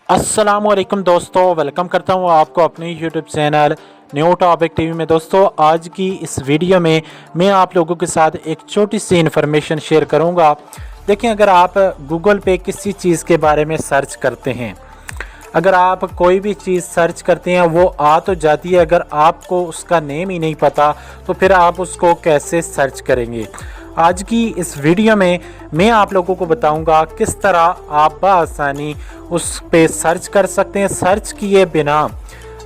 अस्सलाम वालेकुम दोस्तों, वेलकम करता हूँ आपको अपने YouTube channel new topic TV में। दोस्तों, आज की इस वीडियो में मैं आप लोगों के साथ एक छोटी सी इन्फॉर्मेशन शेयर करूँगा। देखिए, अगर आप गूगल पे किसी चीज़ के बारे में सर्च करते हैं, अगर आप कोई भी चीज़ सर्च करते हैं वो आ तो जाती है, अगर आपको उसका नेम ही नहीं पता तो फिर आप उसको कैसे सर्च करेंगे। आज की इस वीडियो में मैं आप लोगों को बताऊंगा किस तरह आप बआसानी उस पे सर्च कर सकते हैं, सर्च किए बिना।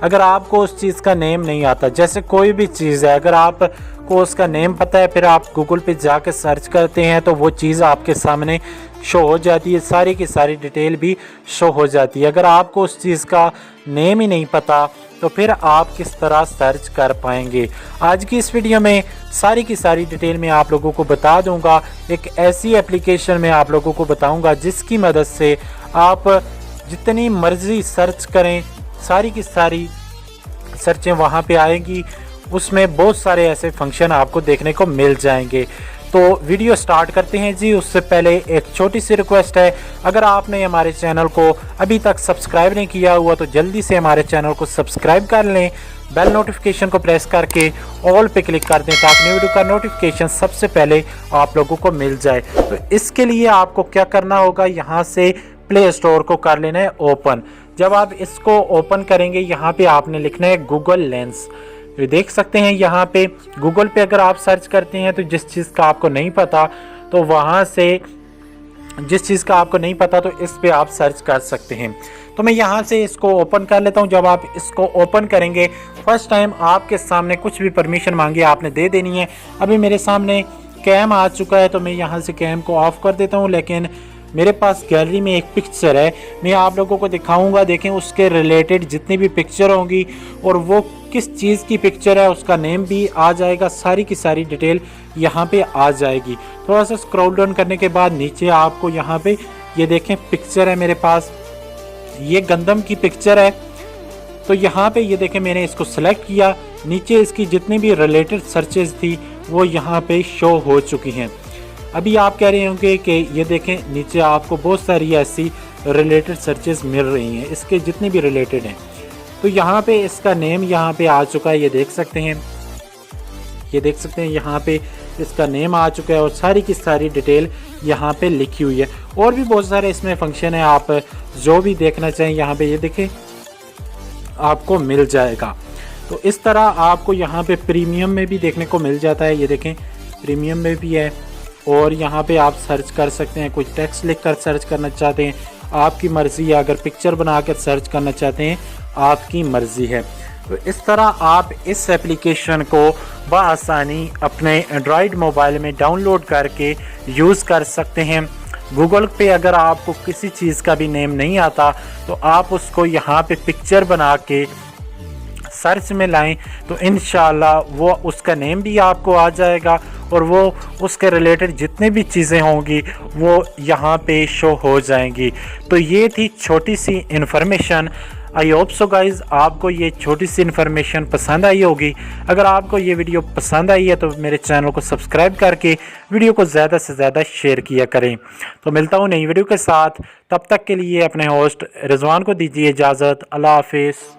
अगर आपको उस चीज़ का नेम नहीं आता, जैसे कोई भी चीज़ है, अगर आपको उसका नेम पता है, फिर आप गूगल पे जाके सर्च करते हैं तो वो चीज़ आपके सामने शो हो जाती है, सारी की सारी डिटेल भी शो हो जाती है। अगर आपको उस चीज़ का नेम ही नहीं पता तो फिर आप किस तरह सर्च कर पाएंगे। आज की इस वीडियो में सारी की सारी डिटेल में आप लोगों को बता दूंगा। एक ऐसी एप्लीकेशन में आप लोगों को बताऊंगा जिसकी मदद से आप जितनी मर्जी सर्च करें, सारी की सारी सर्चें वहां पे आएंगी। उसमें बहुत सारे ऐसे फंक्शन आपको देखने को मिल जाएंगे। तो वीडियो स्टार्ट करते हैं जी। उससे पहले एक छोटी सी रिक्वेस्ट है, अगर आपने हमारे चैनल को अभी तक सब्सक्राइब नहीं किया हुआ तो जल्दी से हमारे चैनल को सब्सक्राइब कर लें, बेल नोटिफिकेशन को प्रेस करके ऑल पे क्लिक कर दें ताकि वीडियो का नोटिफिकेशन सबसे पहले आप लोगों को मिल जाए। तो इसके लिए आपको क्या करना होगा, यहाँ से प्ले स्टोर को कर लेना है ओपन। जब आप इसको ओपन करेंगे, यहाँ पे आपने लिखना है गूगल लेंस। तो देख सकते हैं यहाँ पे गूगल पे अगर आप सर्च करते हैं तो जिस चीज़ का आपको नहीं पता तो वहाँ से जिस चीज़ का आपको नहीं पता तो इस पे आप सर्च कर सकते हैं। तो मैं यहाँ से इसको ओपन कर लेता हूँ। जब आप इसको ओपन करेंगे, फर्स्ट टाइम आपके सामने कुछ भी परमिशन मांगी आपने दे देनी है। अभी मेरे सामने कैम आ चुका है तो मैं यहाँ से कैम को ऑफ कर देता हूँ, लेकिन मेरे पास गैलरी में एक पिक्चर है, मैं आप लोगों को दिखाऊंगा। देखें, उसके रिलेटेड जितनी भी पिक्चर होंगी और वो किस चीज़ की पिक्चर है उसका नेम भी आ जाएगा, सारी की सारी डिटेल यहाँ पे आ जाएगी। थोड़ा सा स्क्रॉल डाउन करने के बाद नीचे आपको यहाँ पे ये देखें पिक्चर है मेरे पास, ये गंदम की पिक्चर है। तो यहाँ पे ये देखें मैंने इसको सेलेक्ट किया, नीचे इसकी जितनी भी रिलेटेड सर्चेज थी वो यहाँ पे शो हो चुकी हैं। अभी आप कह रहे होंगे कि ये देखें नीचे आपको बहुत सारी ऐसी रिलेटेड सर्चेस मिल रही हैं, इसके जितनी भी रिलेटेड हैं। तो यहाँ पे इसका नेम यहाँ पे आ चुका है, ये देख सकते हैं, ये देख सकते हैं यहाँ पे इसका नेम आ चुका है और सारी की सारी डिटेल यहाँ पे लिखी हुई है। और भी बहुत सारे इसमें फंक्शन है, आप जो भी देखना चाहें यहाँ पे ये देखें आपको मिल जाएगा। तो इस तरह आपको यहाँ पे प्रीमियम में भी देखने को मिल जाता है, ये देखें प्रीमियम में भी है। और यहाँ पे आप सर्च कर सकते हैं, कुछ टेक्स्ट लिख कर सर्च करना चाहते हैं आपकी मर्ज़ी है, अगर पिक्चर बना कर सर्च करना चाहते हैं आपकी मर्ज़ी है। तो इस तरह आप इस एप्लीकेशन को बआसानी अपने एंड्रॉयड मोबाइल में डाउनलोड करके यूज़ कर सकते हैं। गूगल पे अगर आपको किसी चीज़ का भी नेम नहीं आता तो आप उसको यहाँ पे पिक्चर बना के सर्च में लाएं तो इंशाल्लाह वो उसका नेम भी आपको आ जाएगा और वो उसके रिलेटेड जितने भी चीज़ें होंगी वो यहाँ पे शो हो जाएंगी। तो ये थी छोटी सी information. I hope so guys आपको ये छोटी सी इन्फॉर्मेशन पसंद आई होगी। अगर आपको ये वीडियो पसंद आई है तो मेरे चैनल को सब्सक्राइब करके वीडियो को ज़्यादा से ज़्यादा शेयर किया करें। तो मिलता हूँ नई वीडियो के साथ, तब तक के लिए अपने होस्ट रिजवान को दीजिए इजाज़त। अल्लाह हाफिज़।